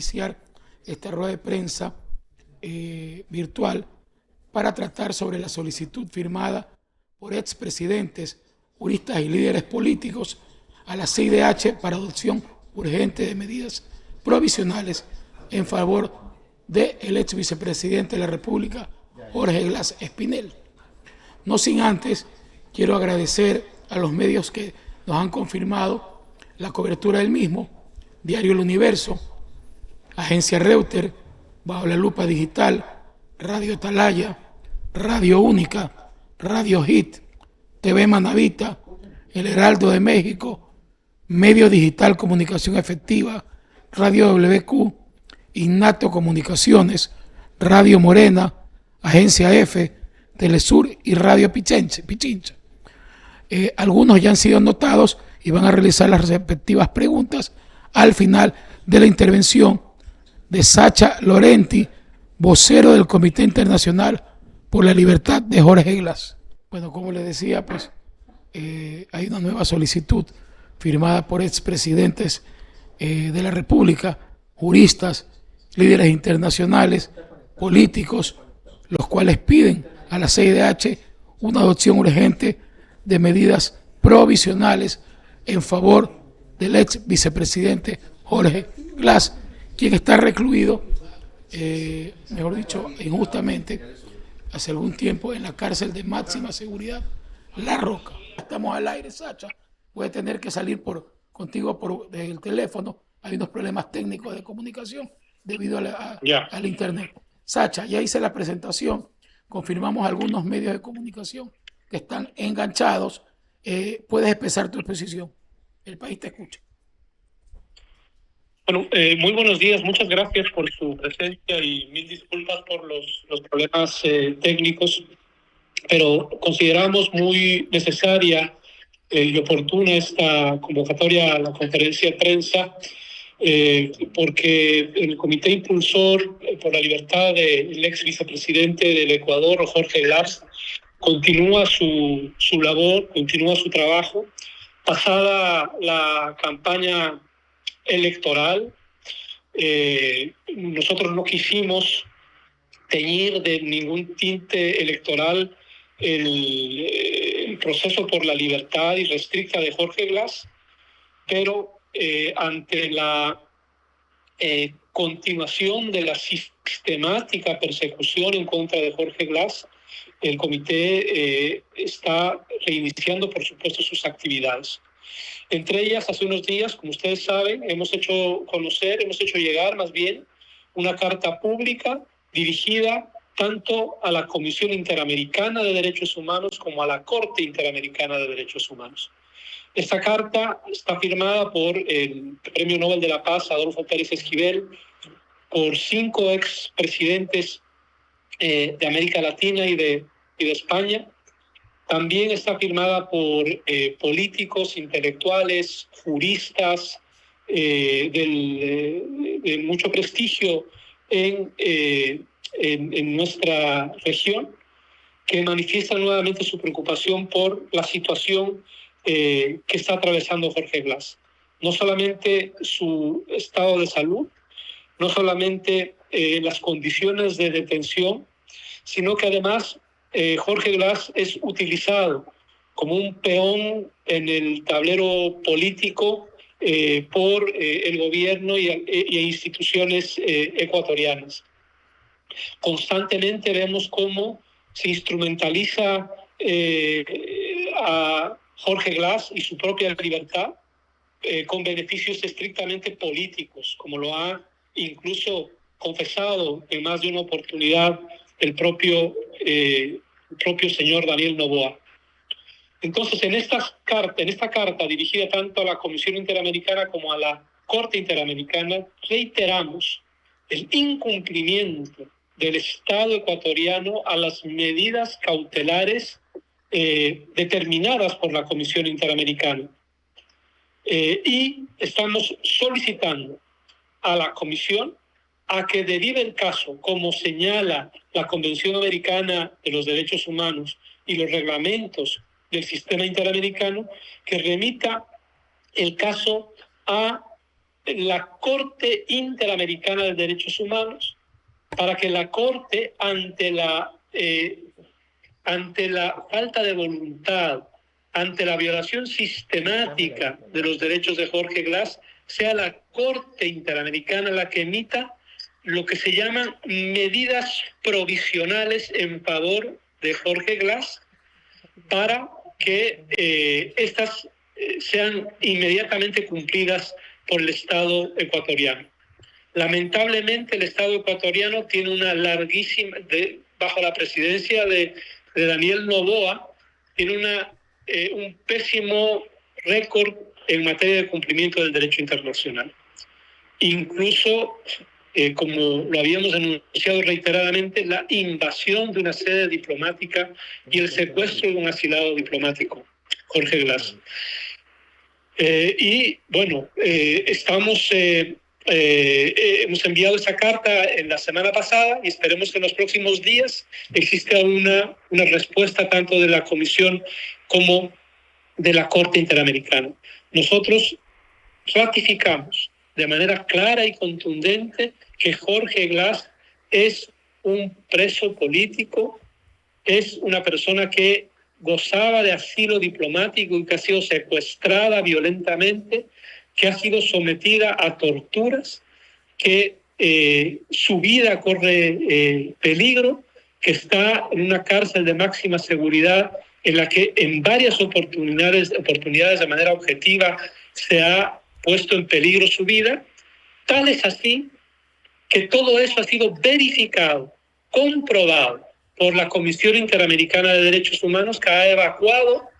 iniciar esta rueda de prensa virtual para tratar sobre la solicitud firmada por expresidentes, juristas y líderes políticos a la CIDH para adopción urgente de medidas provisionales en favor del ex vicepresidente de la República, Jorge Glass Espinel. No sin antes, quiero agradecer a los medios que nos han confirmado la cobertura del mismo: Diario El Universo, Agencia Reuters, Bajo la Lupa Digital, Radio Atalaya, Radio Única, Radio Hit, TV Manavita, El Heraldo de México, Medio Digital Comunicación Efectiva, Radio WQ, Innato Comunicaciones, Radio Morena, Agencia F, Telesur y Radio Pichincha. Algunos ya han sido anotados y van a realizar las respectivas preguntas al final de la intervención de Sacha Lorenti, vocero del Comité Internacional por la Libertad de Jorge Glass. Bueno, como les decía, pues hay una nueva solicitud firmada por expresidentes de la República, juristas, líderes internacionales, políticos, los cuales piden a la CIDH una adopción urgente de medidas provisionales en favor del ex vicepresidente Jorge Glass, quien está recluido, mejor dicho, injustamente, hace algún tiempo en la cárcel de máxima seguridad, La Roca. Estamos al aire, Sacha. Voy a tener que salir contigo por el teléfono. Hay unos problemas técnicos de comunicación debido al internet. Sacha, ya hice la presentación. Confirmamos algunos medios de comunicación que están enganchados. Puedes empezar tu exposición. El país te escucha. Bueno, muy buenos días. Muchas gracias por su presencia y mil disculpas por los problemas técnicos, pero consideramos muy necesaria y oportuna esta convocatoria a la conferencia de prensa porque el Comité Impulsor por la Libertad del ex vicepresidente del Ecuador, Jorge Glass, continúa su labor, continúa su trabajo. Pasada la campaña electoral, nosotros no quisimos teñir de ningún tinte electoral el proceso por la libertad irrestricta de Jorge Glass, pero ante la continuación de la sistemática persecución en contra de Jorge Glass, el comité está reiniciando, por supuesto, sus actividades. Entre ellas, hace unos días, como ustedes saben, hemos hecho llegar más bien una carta pública dirigida tanto a la Comisión Interamericana de Derechos Humanos como a la Corte Interamericana de Derechos Humanos. Esta carta está firmada por el Premio Nobel de la Paz, Adolfo Pérez Esquivel, por 5 expresidentes de América Latina y de España. También está firmada por políticos, intelectuales, juristas de mucho prestigio en nuestra región, que manifiestan nuevamente su preocupación por la situación que está atravesando Jorge Glass. No solamente su estado de salud, no solamente las condiciones de detención, sino que además Jorge Glass es utilizado como un peón en el tablero político por el gobierno y instituciones ecuatorianas. Constantemente vemos cómo se instrumentaliza a Jorge Glass y su propia libertad con beneficios estrictamente políticos, como lo ha incluso confesado en más de una oportunidad el propio señor Daniel Noboa. Entonces, en esta carta dirigida tanto a la Comisión Interamericana como a la Corte Interamericana, reiteramos el incumplimiento del Estado ecuatoriano a las medidas cautelares determinadas por la Comisión Interamericana. Y estamos solicitando a la Comisión a que derive el caso, como señala la Convención Americana de los Derechos Humanos y los reglamentos del sistema interamericano, que remita el caso a la Corte Interamericana de Derechos Humanos, para que la Corte, ante la falta de voluntad, ante la violación sistemática de los derechos de Jorge Glass, sea la Corte Interamericana la que emita lo que se llaman medidas provisionales en favor de Jorge Glass, para que estas sean inmediatamente cumplidas por el Estado ecuatoriano. Lamentablemente, el Estado ecuatoriano tiene una larguísima, bajo la presidencia de Daniel Noboa, tiene un pésimo récord en materia de cumplimiento del derecho internacional. Incluso, como lo habíamos anunciado reiteradamente, la invasión de una sede diplomática y el secuestro de un asilado diplomático, Jorge Glass. Y bueno, hemos enviado esa carta en la semana pasada y esperemos que en los próximos días exista una respuesta tanto de la Comisión como de la Corte Interamericana. Nosotros ratificamos de manera clara y contundente que Jorge Glass es un preso político, es una persona que gozaba de asilo diplomático y que ha sido secuestrada violentamente, que ha sido sometida a torturas, que su vida corre peligro, que está en una cárcel de máxima seguridad en la que en varias oportunidades de manera objetiva se ha puesto en peligro su vida. Tal es así que todo eso ha sido verificado, comprobado por la Comisión Interamericana de Derechos Humanos, que ha evacuado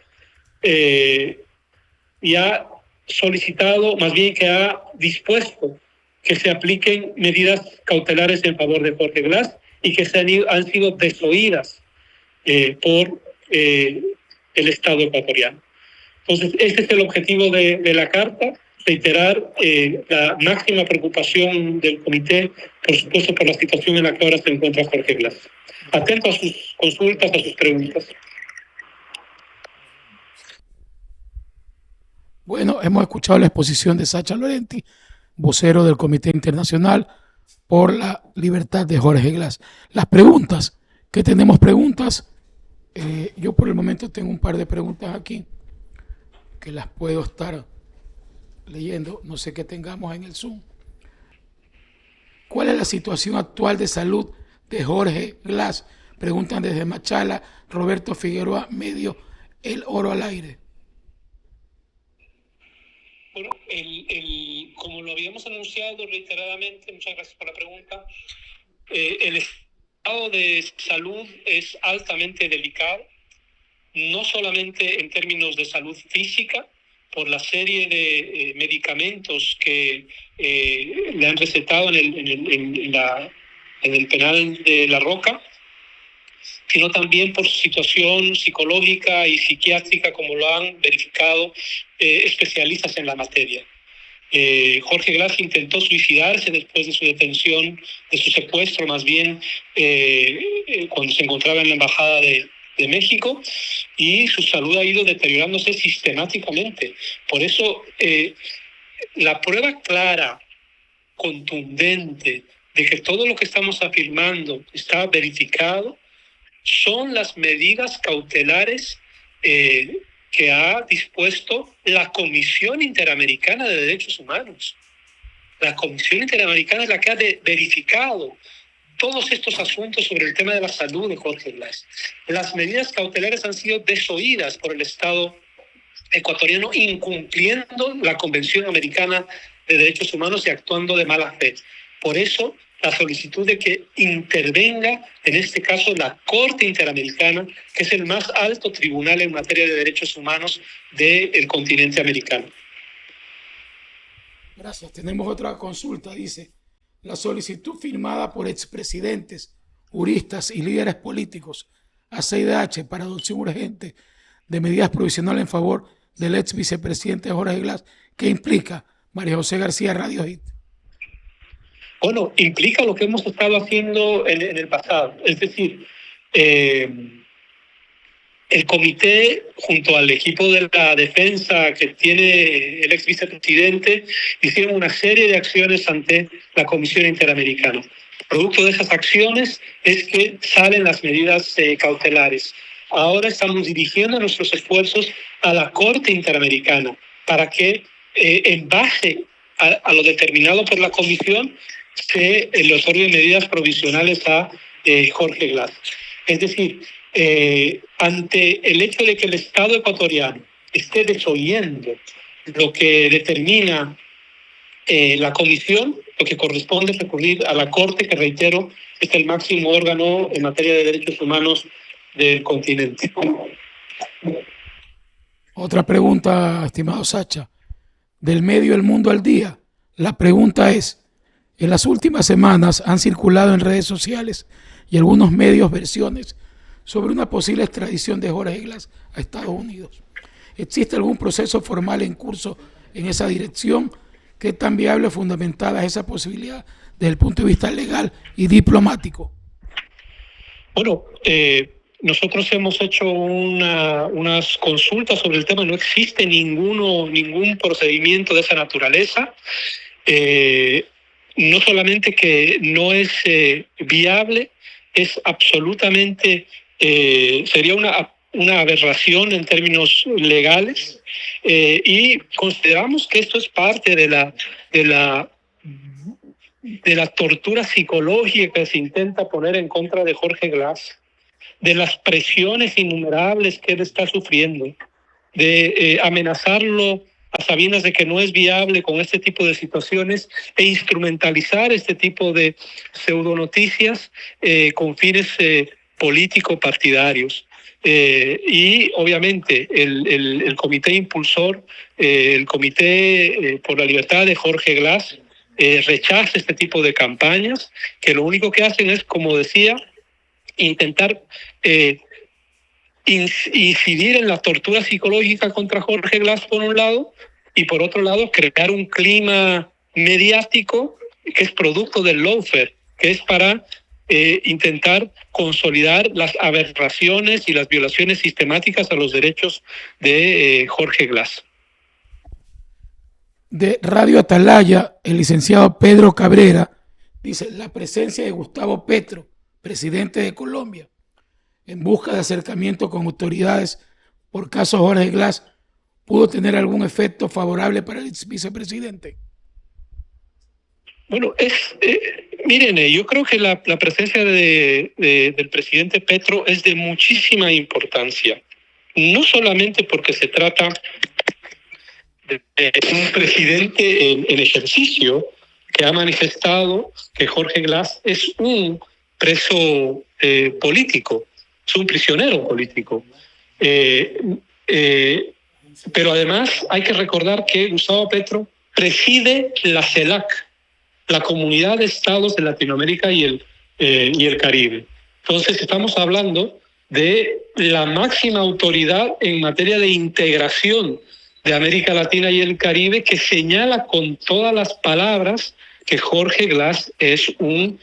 y ha solicitado, más bien que ha dispuesto que se apliquen medidas cautelares en favor de Jorge Glass y que han sido desoídas por el Estado ecuatoriano. Entonces, este es el objetivo de la carta, reiterar la máxima preocupación del comité, por supuesto, por la situación en la que ahora se encuentra Jorge Glass. Atento a sus consultas, a sus preguntas. Bueno, hemos escuchado la exposición de Sacha Laurenti, vocero del Comité Internacional por la Libertad de Jorge Glass. Las preguntas, que tenemos preguntas, yo por el momento tengo un par de preguntas aquí que las puedo estar leyendo, no sé qué tengamos en el Zoom. ¿Cuál es la situación actual de salud de Jorge Glass? Preguntan desde Machala, Roberto Figueroa Medio, El Oro al Aire. Bueno, como lo habíamos anunciado reiteradamente, muchas gracias por la pregunta, el estado de salud es altamente delicado, no solamente en términos de salud física, por la serie de medicamentos que le han recetado en el penal de La Roca, sino también por su situación psicológica y psiquiátrica, como lo han verificado especialistas en la materia. Jorge Glass intentó suicidarse después de su detención, de su secuestro más bien, cuando se encontraba en la Embajada de México, y su salud ha ido deteriorándose sistemáticamente. Por eso, la prueba clara, contundente, de que todo lo que estamos afirmando está verificado, son las medidas cautelares que ha dispuesto la Comisión Interamericana de Derechos Humanos. La Comisión Interamericana es la que ha verificado todos estos asuntos sobre el tema de la salud de Jorge Glass. Las medidas cautelares han sido desoídas por el Estado ecuatoriano, incumpliendo la Convención Americana de Derechos Humanos y actuando de mala fe. Por eso, la solicitud de que intervenga, en este caso, la Corte Interamericana, que es el más alto tribunal en materia de derechos humanos del continente americano. Gracias. Tenemos otra consulta. Dice, la solicitud firmada por expresidentes, juristas y líderes políticos a CIDH para adopción urgente de medidas provisionales en favor del ex vicepresidente Jorge Glass, ¿qué implica? María José García, Radio Hit. Bueno, implica lo que hemos estado haciendo en el pasado. Es decir, el comité, junto al equipo de la defensa que tiene el ex vicepresidente, hicieron una serie de acciones ante la Comisión Interamericana. Producto de esas acciones es que salen las medidas cautelares. Ahora estamos dirigiendo nuestros esfuerzos a la Corte Interamericana para que, en base a lo determinado por la Comisión, se le otorguen medidas provisionales a Jorge Glass. Es decir, ante el hecho de que el Estado ecuatoriano esté desoyendo lo que determina la Comisión, lo que corresponde recurrir a la Corte, que reitero, es el máximo órgano en materia de derechos humanos del continente. Otra pregunta, estimado Sacha, del medio El Mundo al Día. La pregunta es, en las últimas semanas han circulado en redes sociales y algunos medios versiones sobre una posible extradición de Jorge Glass a Estados Unidos. ¿Existe algún proceso formal en curso en esa dirección? ¿Qué tan viable o fundamentada es esa posibilidad desde el punto de vista legal y diplomático? Bueno, nosotros hemos hecho unas consultas sobre el tema. No existe ningún procedimiento de esa naturaleza. No solamente que no es viable, es absolutamente, sería una aberración en términos legales, y consideramos que esto es parte de la tortura psicológica que se intenta poner en contra de Jorge Glass, de las presiones innumerables que él está sufriendo, de amenazarlo a sabiendas de que no es viable con este tipo de situaciones e instrumentalizar este tipo de pseudonoticias con fines político-partidarios. Y obviamente el comité impulsor, el comité por la libertad de Jorge Glass, rechaza este tipo de campañas que lo único que hacen es, como decía, intentar incidir en la tortura psicológica contra Jorge Glass por un lado, y por otro lado crear un clima mediático que es producto del lawfare, que es para intentar consolidar las aberraciones y las violaciones sistemáticas a los derechos de Jorge Glass. De Radio Atalaya, el licenciado Pedro Cabrera dice: la presencia de Gustavo Petro, presidente de Colombia, en busca de acercamiento con autoridades por caso Jorge Glass, ¿pudo tener algún efecto favorable para el vicepresidente? Bueno, miren, yo creo que la presencia del presidente Petro es de muchísima importancia, no solamente porque se trata de un presidente en ejercicio que ha manifestado que Jorge Glass es un preso político, es un prisionero político. Pero además hay que recordar que Gustavo Petro preside la CELAC, la Comunidad de Estados de Latinoamérica y el Caribe. Entonces estamos hablando de la máxima autoridad en materia de integración de América Latina y el Caribe, que señala con todas las palabras que Jorge Glass es un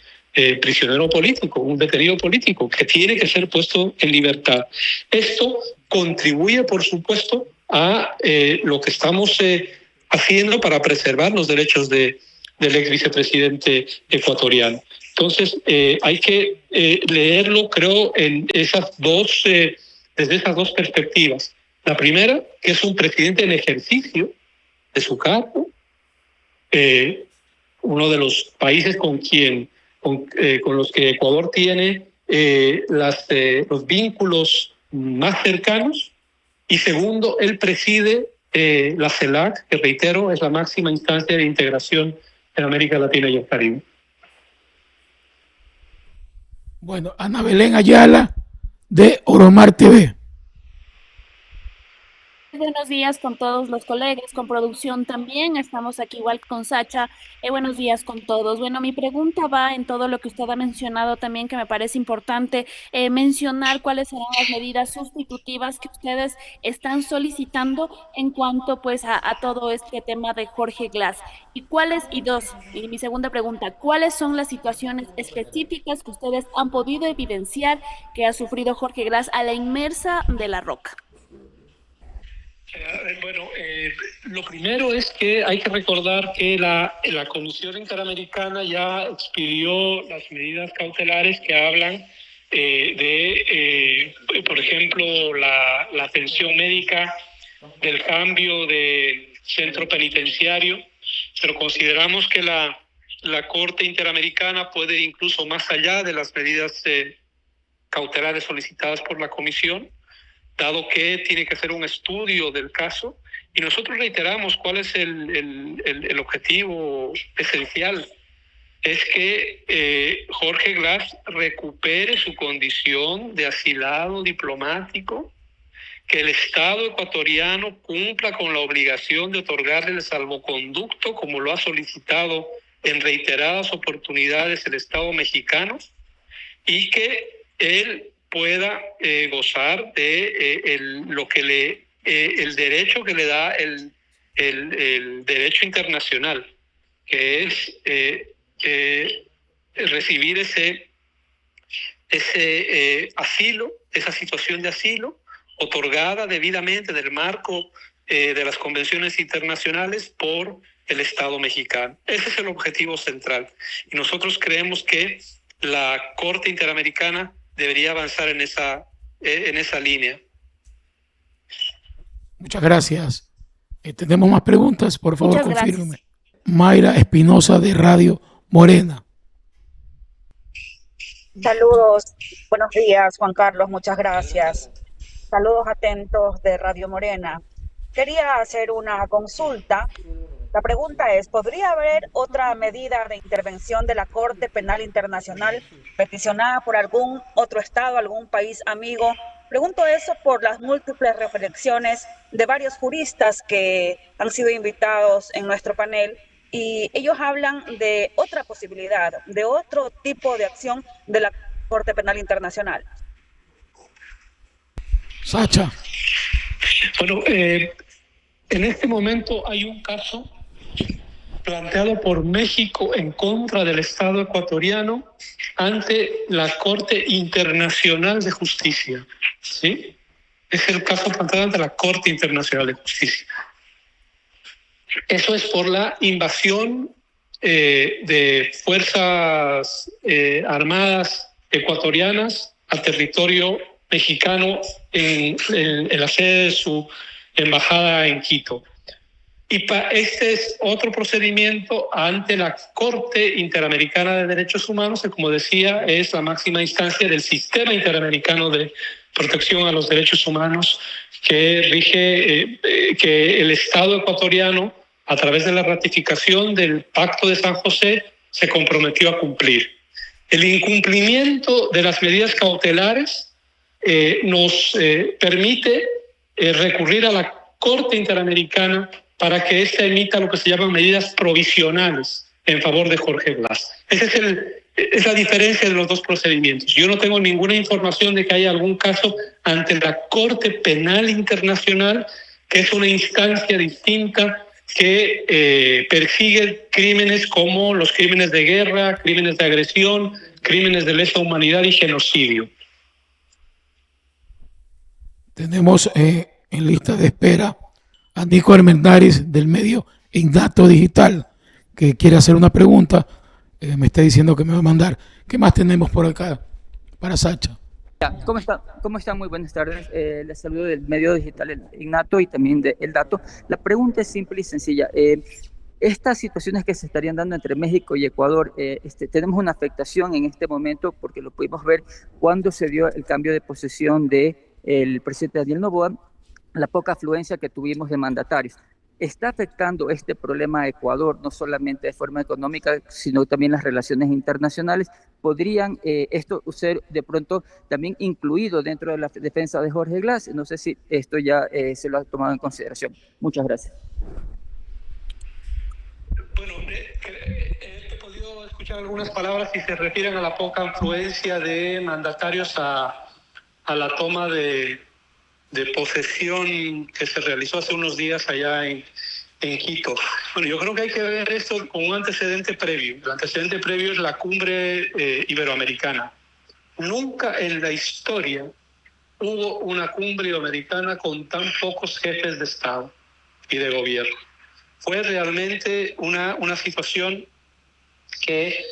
prisionero político, un detenido político, que tiene que ser puesto en libertad. Esto contribuye, por supuesto, a lo que estamos haciendo para preservar los derechos del ex vicepresidente ecuatoriano. Entonces, hay que leerlo, creo, desde esas dos perspectivas. La primera, que es un presidente en ejercicio de su cargo, uno de los países con los que Ecuador tiene los vínculos más cercanos, y segundo, él preside la CELAC, que reitero es la máxima instancia de integración en América Latina y el Caribe. Bueno, Ana Belén Ayala, de Oromar TV. Buenos días con todos los colegas, con producción también. Estamos aquí igual con Sacha. Buenos días con todos. Bueno, mi pregunta va en todo lo que usted ha mencionado también, que me parece importante mencionar cuáles serán las medidas sustitutivas que ustedes están solicitando en cuanto pues a todo este tema de Jorge Glass. Y mi segunda pregunta, ¿cuáles son las situaciones específicas que ustedes han podido evidenciar que ha sufrido Jorge Glass a la inmersa de La Roca? Lo primero es que hay que recordar que la Comisión Interamericana ya expidió las medidas cautelares que hablan por ejemplo, la atención médica, del cambio del centro penitenciario, pero consideramos que la Corte Interamericana puede ir incluso más allá de las medidas cautelares solicitadas por la Comisión, dado que tiene que hacer un estudio del caso, y nosotros reiteramos cuál es el objetivo esencial. Es que Jorge Glass recupere su condición de asilado diplomático, que el Estado ecuatoriano cumpla con la obligación de otorgarle el salvoconducto, como lo ha solicitado en reiteradas oportunidades el Estado mexicano, y que él pueda gozar de lo que el derecho que le da el derecho internacional, que es recibir ese asilo, esa situación de asilo otorgada debidamente del marco de las convenciones internacionales por el Estado mexicano. Ese es el objetivo central. Y nosotros creemos que la Corte Interamericana debería avanzar en esa línea. Muchas gracias. ¿Tenemos más preguntas? Por favor, Muchas confírmeme. gracias. Mayra Espinosa de Radio Morena. Saludos, buenos días, Juan Carlos, muchas gracias. Saludos atentos de Radio Morena. Quería hacer una consulta. La pregunta es, ¿podría haber otra medida de intervención de la Corte Penal Internacional peticionada por algún otro estado, algún país amigo? Pregunto eso por las múltiples reflexiones de varios juristas que han sido invitados en nuestro panel, y ellos hablan de otra posibilidad, de otro tipo de acción de la Corte Penal Internacional. Sacha. Bueno, en este momento hay un caso planteado por México en contra del Estado ecuatoriano ante la Corte Internacional de Justicia, ¿sí? Es el caso planteado ante la Corte Internacional de Justicia. Eso es por la invasión de fuerzas armadas ecuatorianas al territorio mexicano en la sede de su embajada en Quito. Y este es otro procedimiento ante la Corte Interamericana de Derechos Humanos, que, como decía, es la máxima instancia del sistema interamericano de protección a los derechos humanos, que rige que el Estado ecuatoriano, a través de la ratificación del Pacto de San José, se comprometió a cumplir. El incumplimiento de las medidas cautelares nos permite recurrir a la Corte Interamericana para que ésta emita lo que se llaman medidas provisionales en favor de Jorge Glass. Esa es la diferencia de los dos procedimientos. Yo no tengo ninguna información de que haya algún caso ante la Corte Penal Internacional, que es una instancia distinta que persigue crímenes como los crímenes de guerra, crímenes de agresión, crímenes de lesa humanidad y genocidio. Tenemos en lista de espera a Nico Armendáriz del medio Ignato Digital, que quiere hacer una pregunta. Me está diciendo que me va a mandar. ¿Qué más tenemos por acá para Sacha? ¿Cómo está? ¿Cómo están? Muy buenas tardes. Les saludo del medio digital el Ignato y también de El Dato. La pregunta es simple y sencilla. Estas situaciones que se estarían dando entre México y Ecuador, tenemos una afectación en este momento porque lo pudimos ver cuando se dio el cambio de posesión del presidente Daniel Noboa, la poca afluencia que tuvimos de mandatarios. ¿está afectando este problema a Ecuador, no solamente de forma económica, sino también las relaciones internacionales? ¿Podrían esto ser de pronto también incluido dentro de la defensa de Jorge Glass? No sé si esto ya se lo ha tomado en consideración. Muchas gracias. Bueno, he podido escuchar algunas palabras y se refieren a la poca influencia de mandatarios a la toma de posesión que se realizó hace unos días allá en Quito. Bueno, yo creo que hay que ver esto con un antecedente previo. El antecedente previo es la cumbre iberoamericana. Nunca en la historia hubo una cumbre iberoamericana con tan pocos jefes de Estado y de gobierno. Fue realmente una situación que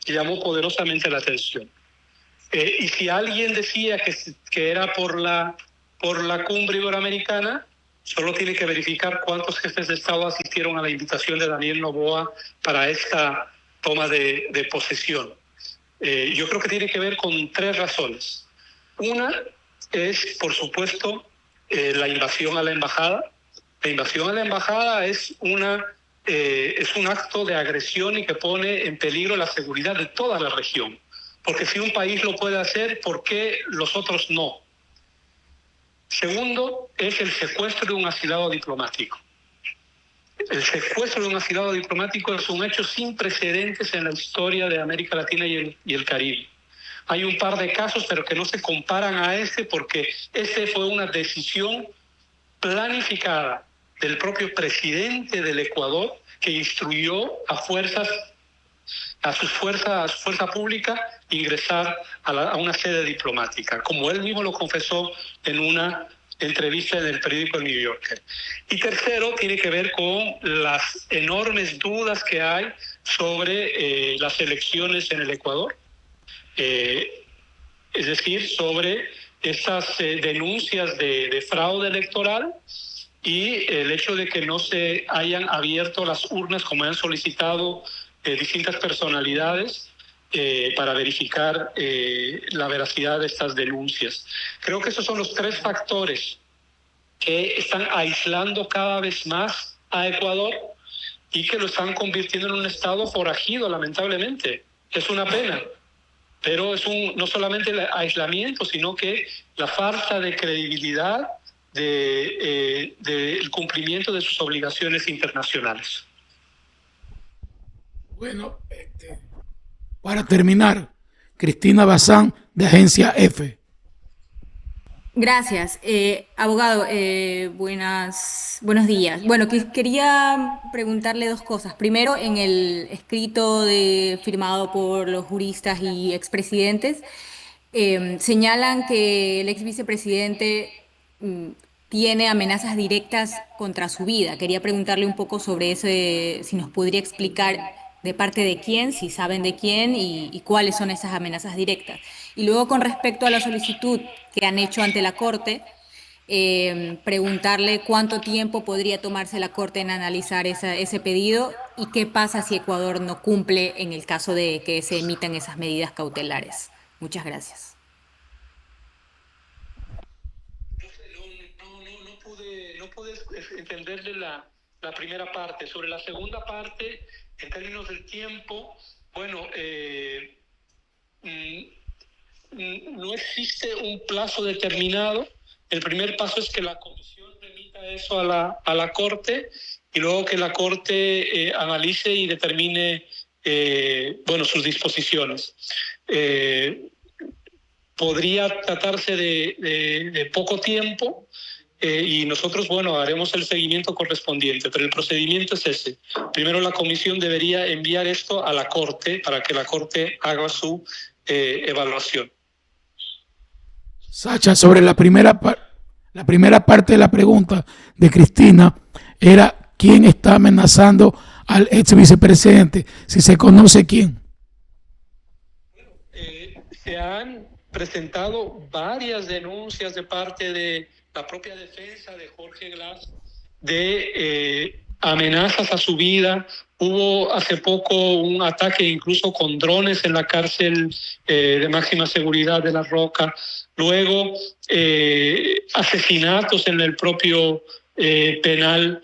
llamó poderosamente la atención. Y si alguien decía que era por la cumbre iberoamericana, solo tiene que verificar cuántos jefes de Estado asistieron a la invitación de Daniel Noboa para esta toma de posesión. Yo creo que tiene que ver con tres razones. Una es, por supuesto, la invasión a la embajada. La invasión a la embajada es un acto de agresión y que pone en peligro la seguridad de toda la región. Porque si un país lo puede hacer, ¿por qué los otros no? Segundo, es el secuestro de un asilado diplomático. El secuestro de un asilado diplomático es un hecho sin precedentes en la historia de América Latina y el Caribe. Hay un par de casos, pero que no se comparan a este, porque este fue una decisión planificada del propio presidente del Ecuador, que instruyó a su fuerza pública ingresar a una sede diplomática, como él mismo lo confesó en una entrevista en el periódico El New Yorker. Y tercero, tiene que ver con las enormes dudas que hay sobre las elecciones en el Ecuador, es decir, sobre estas denuncias de fraude electoral y el hecho de que no se hayan abierto las urnas como han solicitado distintas personalidades para verificar la veracidad de estas denuncias. Creo que esos son los tres factores que están aislando cada vez más a Ecuador y que lo están convirtiendo en un estado forajido, lamentablemente. Es una pena, pero es no solamente el aislamiento, sino que la falta de credibilidad del cumplimiento de sus obligaciones internacionales. Bueno, para terminar, Cristina Bazán, de Agencia F. Gracias. Abogado, buenos días. Bueno, quería preguntarle dos cosas. Primero, en el escrito firmado por los juristas y expresidentes, señalan que el ex vicepresidente tiene amenazas directas contra su vida. Quería preguntarle un poco sobre eso, si nos podría explicar de parte de quién, si saben de quién y cuáles son esas amenazas directas. Y luego, con respecto a la solicitud que han hecho ante la Corte, preguntarle cuánto tiempo podría tomarse la Corte en analizar ese pedido y qué pasa si Ecuador no cumple en el caso de que se emitan esas medidas cautelares. Muchas gracias. No pude entenderle la primera parte. Sobre la segunda parte, en términos del tiempo, bueno, no existe un plazo determinado. El primer paso es que la comisión remita eso a la Corte y luego que la Corte analice y determine sus disposiciones. Podría tratarse de poco tiempo y nosotros, haremos el seguimiento correspondiente, pero el procedimiento es ese. Primero la comisión debería enviar esto a la Corte para que la Corte haga su evaluación. Sacha, sobre la primera parte de la pregunta de Cristina era quién está amenazando al ex vicepresidente, si se conoce quién. Se han presentado varias denuncias de parte de la propia defensa de Jorge Glass de amenazas a su vida. Hubo hace poco un ataque incluso con drones en la cárcel de máxima seguridad de La Roca. Luego asesinatos en el propio penal,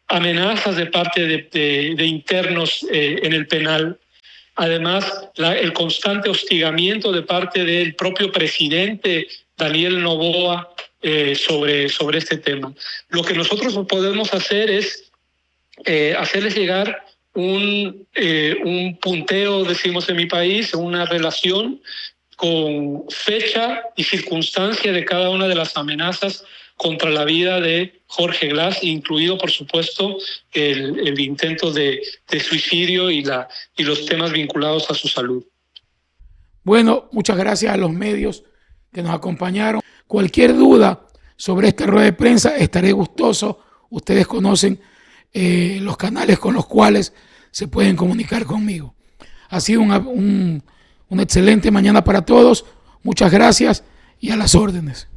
amenazas de parte de internos en el penal. Además, el constante hostigamiento de parte del propio presidente Daniel Noboa sobre este tema. Lo que nosotros podemos hacer es hacerles llegar un punteo, decimos en mi país, una relación con fecha y circunstancia de cada una de las amenazas contra la vida de Jorge Glass, incluido, por supuesto, el intento de suicidio y los temas vinculados a su salud. Bueno, muchas gracias a los medios que nos acompañaron. Cualquier duda sobre esta rueda de prensa, estaré gustoso. Ustedes conocen los canales con los cuales se pueden comunicar conmigo. Ha sido una excelente mañana para todos. Muchas gracias y a las órdenes.